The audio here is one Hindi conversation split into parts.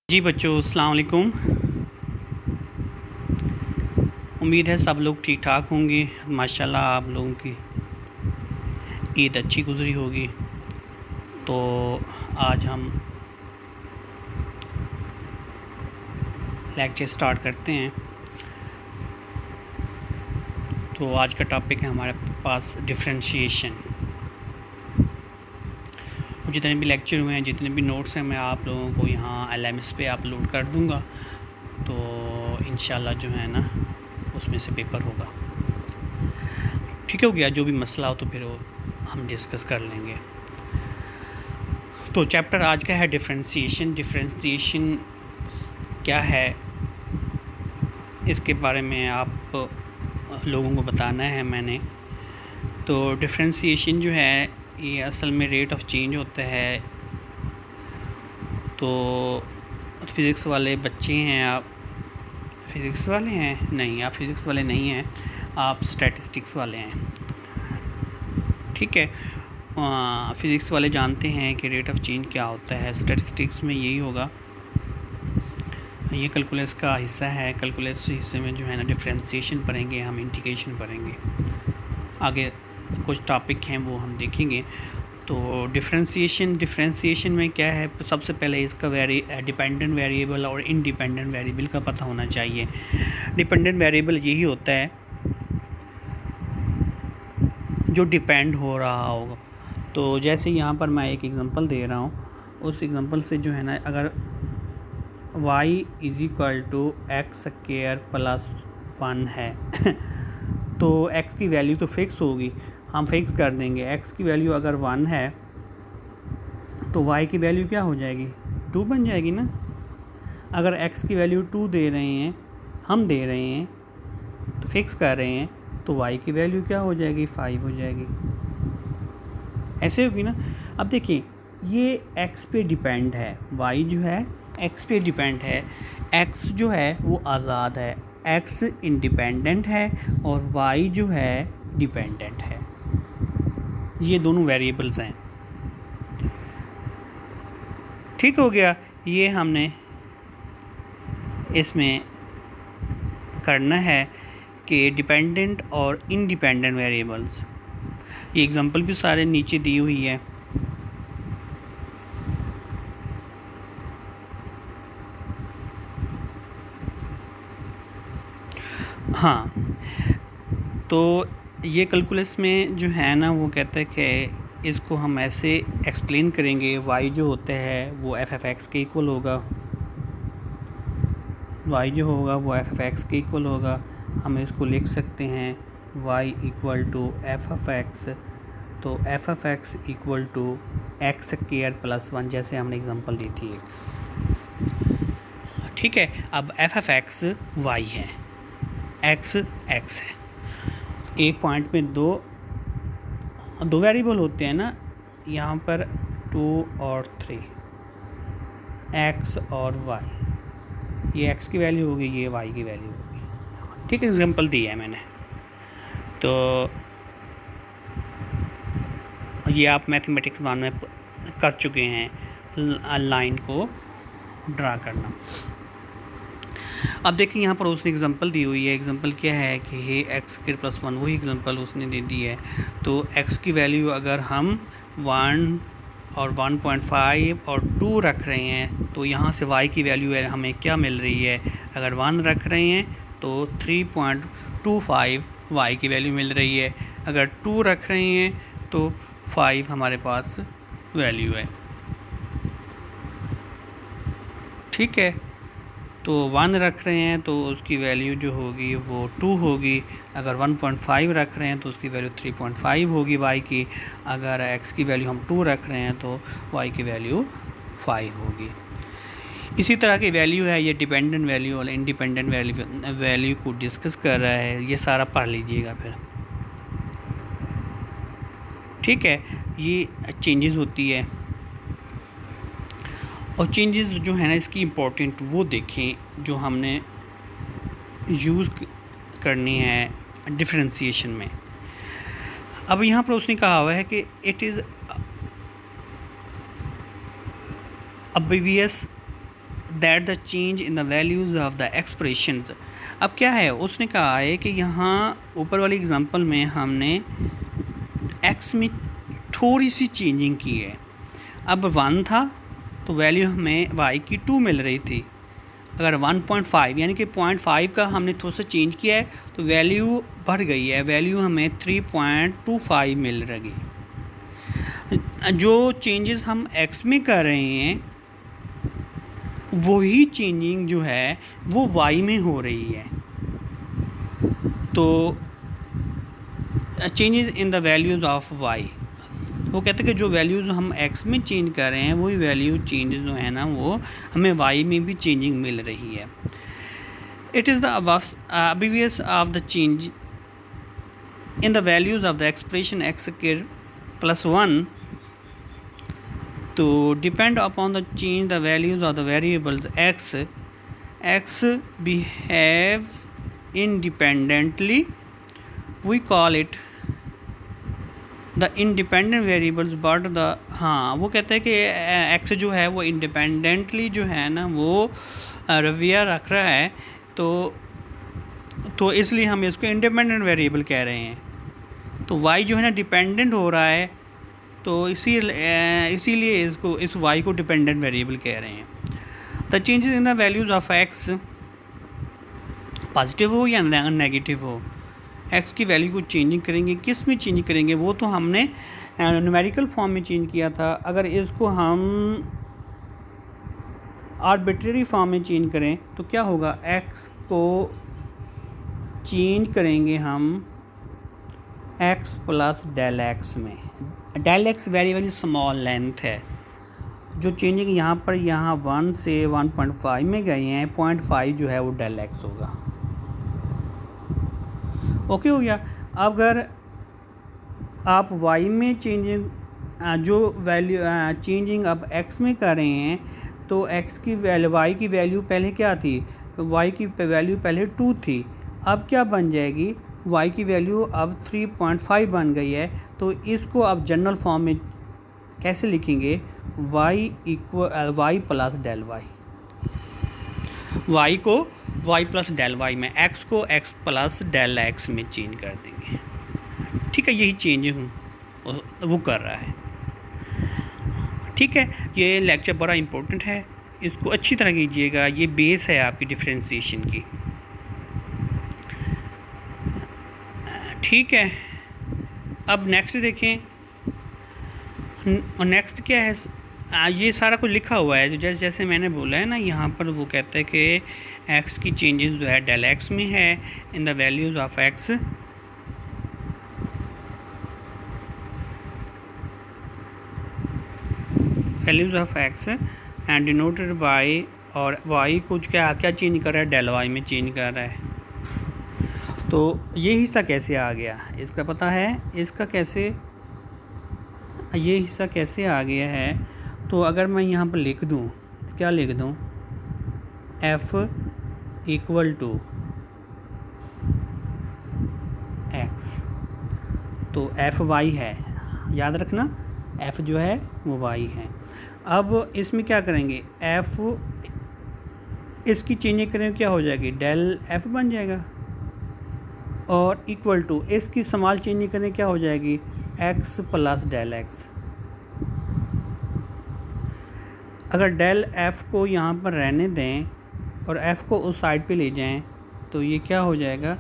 जी बच्चों, अस्सलाम वालेकुम। उम्मीद है सब लोग ठीक ठाक होंगे। माशाल्लाह आप लोगों की ईद अच्छी गुजरी होगी। तो आज हम लेक्चर स्टार्ट करते हैं। तो आज का टॉपिक है हमारे पास डिफरेंशिएशन। जितने भी लेक्चर हुए हैं, जितने भी नोट्स हैं, मैं आप लोगों को यहाँ LMS पे अपलोड कर दूँगा। तो इंशाल्लाह जो है ना उसमें से पेपर होगा। ठीक हो गया। जो भी मसला हो तो फिर वो हम डिस्कस कर लेंगे। तो चैप्टर आज का है डिफरेंशिएशन। डिफरेंशिएशन क्या है इसके बारे में आप लोगों को बताना है मैंने। तो डिफरेंशिएशन जो है ये असल में रेट ऑफ चेंज होता है। तो फिज़िक्स वाले बच्चे हैं आप, फिज़िक्स वाले हैं? नहीं, आप फिज़िक्स वाले नहीं हैं, आप स्टैटिस्टिक्स वाले हैं। ठीक है। फ़िज़िक्स वाले जानते हैं कि रेट ऑफ चेंज क्या होता है। स्टैटिस्टिक्स में यही होगा। ये कैलकुलस का हिस्सा है। कैलकुलस हिस्से में जो है ना डिफरेंशिएशन पढ़ेंगे हम, इंटीग्रेशन पढ़ेंगे। आगे कुछ टॉपिक हैं वो हम देखेंगे। तो डिफरेंशिएशन में क्या है, सबसे पहले इसका डिपेंडेंट वेरिएबल और इंडिपेंडेंट वेरिएबल का पता होना चाहिए। डिपेंडेंट वेरिएबल यही होता है जो डिपेंड हो रहा होगा। तो जैसे यहाँ पर मैं एक एग्जांपल दे रहा हूँ, उस एग्जांपल से जो है ना, अगर y = x² + 1 है तो x की वैल्यू तो फिक्स होगी, हम फिक्स कर देंगे। x की वैल्यू अगर 1 है तो y की वैल्यू क्या हो जाएगी? 2 बन जाएगी ना। अगर x की वैल्यू 2 दे रहे हैं, हम दे रहे हैं तो फिक्स कर रहे हैं, तो y की वैल्यू क्या हो जाएगी? 5 हो जाएगी। ऐसे होगी ना। अब देखिए, ये x पे डिपेंड है, y जो है x पे डिपेंड है। x जो है वो आज़ाद है, x इंडिपेंडेंट है और y जो है डिपेंडेंट है। ये दोनों वेरिएबल्स हैं। ठीक हो गया। ये हमने इसमें करना है कि डिपेंडेंट और इंडिपेंडेंट वेरिएबल्स। ये एग्जांपल भी सारे नीचे दी हुई है। हाँ, तो ये कैलकुलस में जो है ना वो कहता है कि इसको हम ऐसे एक्सप्लेन करेंगे। y जो होता है वो f(x) के इक्वल होगा। y जो होगा वो f(x) के इक्वल होगा। हम इसको लिख सकते हैं y = f(x). तो f(x) = x² + 1, जैसे हमने एग्जांपल दी थी एक। ठीक है। अब f(x) y है, x x है। एक पॉइंट में दो वेरिएबल होते हैं ना, यहाँ पर 2 और 3, x और y। ये x की वैल्यू होगी, ये y की वैल्यू होगी। ठीक है, एग्जांपल दिया है मैंने। तो ये आप मैथमेटिक्स 1 में कर चुके हैं, लाइन को ड्रा करना। अब देखिए यहाँ पर उसने एग्जांपल दी हुई है। एग्जांपल क्या है कि ये x² + 1, वही एग्जांपल उसने दे दी है। तो x की वैल्यू अगर हम 1 और 1.5 और 2 रख रहे हैं, तो यहाँ से y की वैल्यू है हमें क्या मिल रही है? अगर 1 रख रहे हैं तो 3.25 y की वैल्यू मिल रही है। अगर 2 रख रहे हैं तो 5 हमारे पास वैल्यू है। ठीक है। तो 1 रख रहे हैं तो उसकी वैल्यू जो होगी वो 2 होगी। अगर 1.5 रख रहे हैं तो उसकी वैल्यू 3.5 होगी y की। अगर x की वैल्यू हम 2 रख रहे हैं तो y की वैल्यू 5 होगी। इसी तरह की वैल्यू है। ये डिपेंडेंट वैल्यू और इंडिपेंडेंट वैल्यू को डिस्कस कर रहा है। ये सारा पढ़ लीजिएगा फिर। ठीक है। ये चेंजेस होती है, और चेंजेस जो है ना इसकी इम्पोर्टेंट वो देखें जो हमने यूज़ करनी है डिफरेंशिएशन में। अब यहाँ पर उसने कहा हुआ है कि it is obvious that the change in the values of the expressions. अब क्या है, उसने कहा है कि यहाँ ऊपर वाली एग्जांपल में हमने एक्स में थोड़ी सी चेंजिंग की है। अब 1 था तो वैल्यू हमें वाई की 2 मिल रही थी। अगर 1.5 यानी कि 0.5 का हमने थोड़ा सा चेंज किया है तो वैल्यू बढ़ गई है, वैल्यू हमें 3.25 मिल रही। जो चेंजेस हम एक्स में कर रहे हैं वही चेंजिंग जो है वो वाई में हो रही है। तो changes in the values of Y, वो कहते हैं कि जो वैल्यूज़ हम एक्स में चेंज कर रहे हैं वही वैल्यू चेंजेस जो है ना वो हमें वाई में भी चेंजिंग मिल रही है। It is the obvious of the change in the values of the expression x square plus 1 to depend upon the change the values of the variables x behaves independently. We call it the independent variables but the हाँ वो कहते हैं कि x जो है वो independently जो है ना वो रवैया रख रहा है, तो इसलिए हम इसको इंडिपेंडेंट वेरिएबल कह रहे हैं। तो y जो है ना डिपेंडेंट हो रहा है, तो इसीलिए इस y को डिपेंडेंट वेरिएबल कह रहे हैं। The changes in the values of x positive हो या नेगेटिव हो, x की वैल्यू को चेंजिंग करेंगे, किस में चेंज करेंगे वो तो हमने न्यूमेरिकल फॉर्म में चेंज किया था। अगर इसको हम आर्बिट्रेरी फॉर्म में चेंज करें तो क्या होगा, x को चेंज करेंगे हम x प्लस डेल एक्स में। Del x very small length है, जो चेंजिंग यहाँ पर 1 से 1.5 में गए हैं, 0.5 जो है वो डेल एक्स होगा। ओके हो गया। अगर आप y में चेंजिंग जो वैल्यू चेंजिंग अब x में कर रहे हैं तो x की वैल्यू y की वैल्यू पहले क्या थी, y की वैल्यू पहले 2 थी, अब क्या बन जाएगी, y की वैल्यू अब 3.5 बन गई है। तो इसको अब जनरल फॉर्म में कैसे लिखेंगे, y plus del y, y को y प्लस डेल y में, x को x प्लस डेल x में चेंज कर देंगे। ठीक है, यही चेंज वो कर रहा है। ठीक है, ये लेक्चर बड़ा इम्पोर्टेंट है, इसको अच्छी तरह कीजिएगा, ये बेस है आपकी डिफरेंशिएशन की। ठीक है, अब नेक्स्ट देखें। नेक्स्ट क्या है, ये सारा कुछ लिखा हुआ है, जैसे जैसे मैंने बोला है ना, यहाँ पर वो कहता है कि x की चेंजेस जो है डेल x में है इन the values of x, values of x and denoted by, और y कुछ क्या चेंज कर रहा है, डेल y में चेंज कर रहा है। तो ये हिस्सा कैसे आ गया, इसका पता है, इसका कैसे ये हिस्सा कैसे आ गया है। तो अगर मैं यहाँ पर लिख दूँ, क्या लिख दूँ, f इक्वल टू x, तो f y है, याद रखना f जो है वो y है। अब इसमें क्या करेंगे, f इसकी चेंज करें क्या हो जाएगी, डेल f बन जाएगा, और इक्वल टू इसकी स्मॉल चेंज करें क्या हो जाएगी, x प्लस डेल x। अगर डेल f को यहाँ पर रहने दें और f को उस साइड पे ले जाएं तो ये क्या हो जाएगा,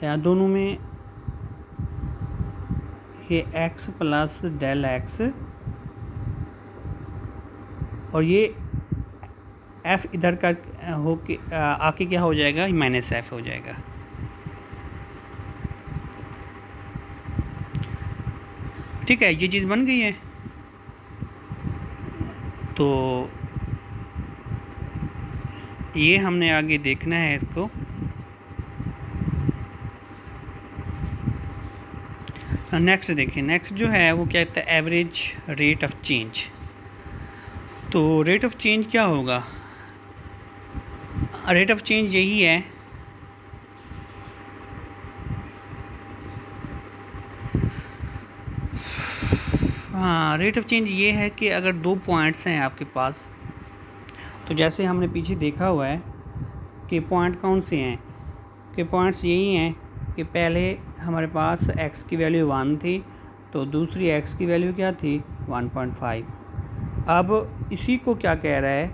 या दोनों में ये x प्लस डेल x, और ये f इधर का हो के आके क्या हो जाएगा, माइनस f हो जाएगा। ठीक है, ये चीज़ बन गई है। तो ये हमने आगे देखना है इसको। नेक्स्ट देखिए, नेक्स्ट जो है वो क्या कहता है, एवरेज रेट ऑफ चेंज। तो रेट ऑफ चेंज क्या होगा, रेट ऑफ चेंज यही है, हाँ रेट ऑफ चेंज ये है कि अगर 2 पॉइंट्स हैं आपके पास, तो जैसे हमने पीछे देखा हुआ है कि पॉइंट कौन से हैं, कि पॉइंट्स यही हैं कि पहले हमारे पास x की वैल्यू 1 थी, तो दूसरी x की वैल्यू क्या थी 1.5। अब इसी को क्या कह रहा है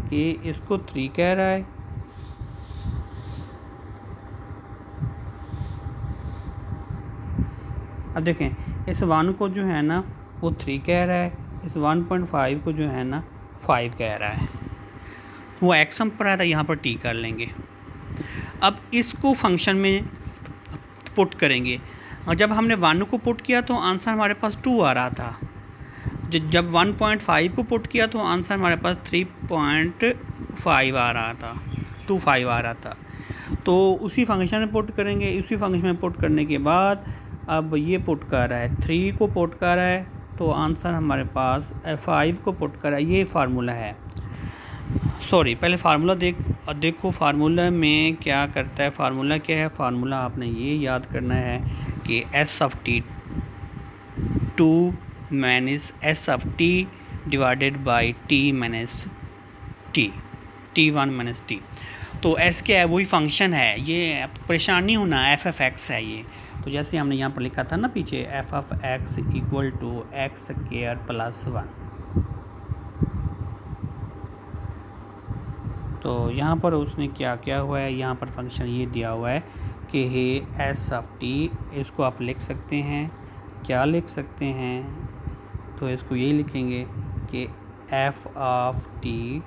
कि इसको 3 कह रहा है। अब देखें इस 1 को जो है ना वो 3 कह रहा है, इस 1.5 को जो है ना 5 कह रहा है। वो x हम पर आया था, यहाँ पर t कर लेंगे। अब इसको फंक्शन में पुट करेंगे, और जब हमने 1 को पुट किया तो आंसर हमारे पास 2 आ रहा था। जब 1.5 को पुट किया तो आंसर हमारे पास 3.5 आ रहा था, 25 आ रहा था। तो उसी फंक्शन में पुट करेंगे। उसी फंक्शन में पुट करने के बाद अब ये पुट कर रहा है 3 को पुट कर रहा है, तो आंसर हमारे पास 5 को पुट कर रहा है। ये फार्मूला है। सॉरी, पहले फार्मूला देखो फार्मूला में क्या करता है। फार्मूला क्या है? फार्मूला आपने ये याद करना है कि S of T 2 minus S of T divided by T minus T, T1 minus T. तो एस क्या है? वही फंक्शन है, ये परेशान नहीं होना, एफ एफ एक्स है ये। तो जैसे हमने यहाँ पर लिखा था ना पीछे, F of X equal to X square plus 1। तो यहाँ पर उसने क्या किया हुआ है, यहाँ पर फंक्शन ये दिया हुआ है कि एस ऑफ टी, इसको आप लिख सकते हैं, क्या लिख सकते हैं? तो इसको यही लिखेंगे कि F of T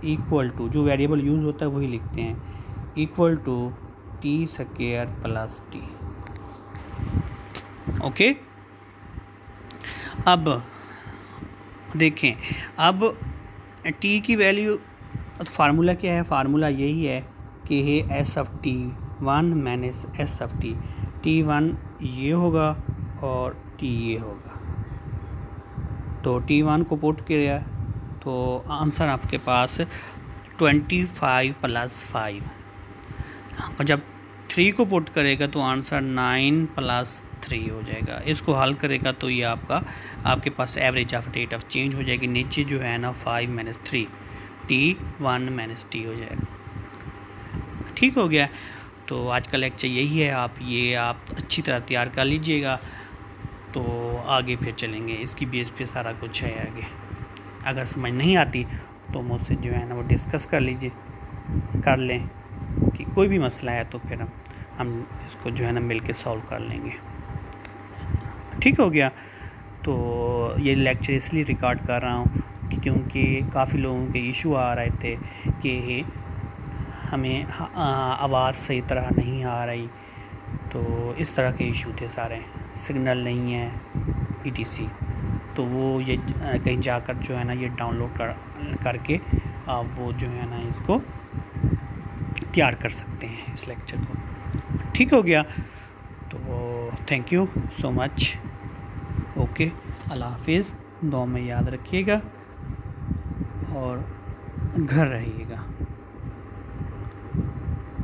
equal to, जो वेरिएबल यूज़ होता है वही लिखते हैं, equal to T square plus T. Okay, अब देखें, अब टी की वैल्यू, फार्मूला क्या है? फार्मूला यही है कि S of T 1 minus S of T, T1 ये होगा और टी ये होगा। तो T1 को पुट किया तो आंसर आपके पास 25 प्लस 5, और जब 3 को पुट करेगा तो आंसर 9 प्लस 3 हो जाएगा। इसको हल करेगा तो ये आपके पास average of rate of change हो जाएगी। नीचे जो है ना 5 माइनस 3, T1 माइनस टी हो जाएगा। ठीक हो गया। तो आज का लेक्चर यही है, आप अच्छी तरह तैयार कर लीजिएगा, तो आगे फिर चलेंगे। इसकी बेस पे सारा कुछ है आगे। अगर समझ नहीं आती तो मुझसे जो है ना वो डिस्कस कर लें कि कोई भी मसला है, तो फिर हम इसको जो है ना मिल के सॉल्व कर लेंगे। ठीक हो गया। तो ये लेक्चर इसलिए रिकॉर्ड कर रहा हूँ क्योंकि काफ़ी लोगों के इशू आ रहे थे कि हमें आवाज़ सही तरह नहीं आ रही, तो इस तरह के इशू थे सारे, सिग्नल नहीं है ETC। तो वो ये कहीं जाकर जो है ना ये डाउनलोड करके आप वो जो है ना इसको तैयार कर सकते हैं, इस लेक्चर को। ठीक हो गया। तो thank you so much. Okay, अल्लाह हाफिज़। दुआ में याद रखिएगा और घर रहिएगा।